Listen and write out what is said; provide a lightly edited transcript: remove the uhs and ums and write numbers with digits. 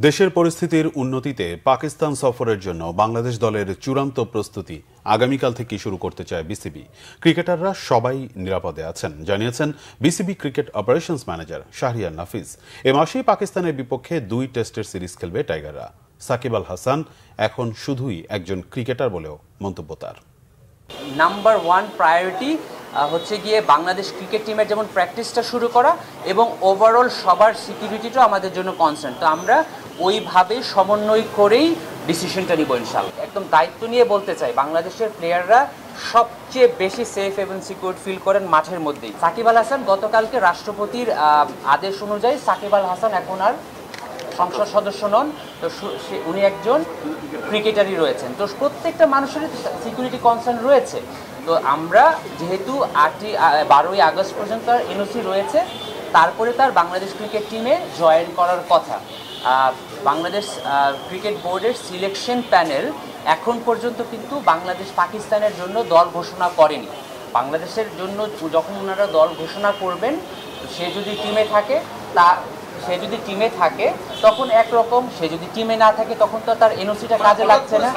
দেশের পরিস্থিতির উন্নতিতে পাকিস্তান সফরের জন্য বাংলাদেশ দলের চূড়ান্ত প্রস্তুতি আগামীকাল থেকে শুরু করতে চায় বিসিবি। ক্রিকেটাররা সবাই নিরাপদে আছেন জানিয়েছেন BCB cricket operations manager Shahriar Nafees. এ মাসেই পাকিস্তানের বিপক্ষে 2 টেস্টের সিরিজ খেলবে টাইগাররা। সাকিব আল হাসান এখন শুধুই একজন ক্রিকেটার বলেও মন্তব্য তার। নাম্বার 1 প্রায়োরিটি হচ্ছে গিয়ে বাংলাদেশ ক্রিকেট টিমের যেমন প্র্যাকটিসটা শুরু করা এবং ওভারঅল সবার সিকিউরিটিটাও আমাদের জন্য কনসার্ন। তো আমরা ওইভাবে সমন্বয় করেই ডিসিশনটা নিব ইনশাআল্লাহ। একদম দায়িত্ব নিয়ে বলতে চাই, বাংলাদেশের প্লেয়াররা সবচেয়ে বেশি সেফ এবং সিকিউর ফিল করেন মাঠের মধ্যেই। সাকিব আল হাসান গতকালকে রাষ্ট্রপতির আদেশ অনুযায়ী সাকিব আল হাসান এখন আর সংসদ সদস্য নন, তো উনি একজন ক্রিকেটারই রয়েছেন। তো প্রত্যেকটা মানুষের সিকিউরিটি কনসার্ন রয়েছে। তো আমরা যেহেতু 12ই আগস্ট পর্যন্ত এনওসি রয়েছে, তারপরে তার বাংলাদেশ ক্রিকেট টিমে জয়েন করার কথা। বাংলাদেশ ক্রিকেট বোর্ডের সিলেকশন প্যানেল এখন পর্যন্ত কিন্তু বাংলাদেশ পাকিস্তানের জন্য দল ঘোষণা করেনি। বাংলাদেশের জন্য যখন ওনারা দল ঘোষণা করবেন, সে যদি টিমে থাকে তখন একরকম, সে যদি টিমে না থাকে তখন তো তার এনওসিটা কাজে লাগছে না।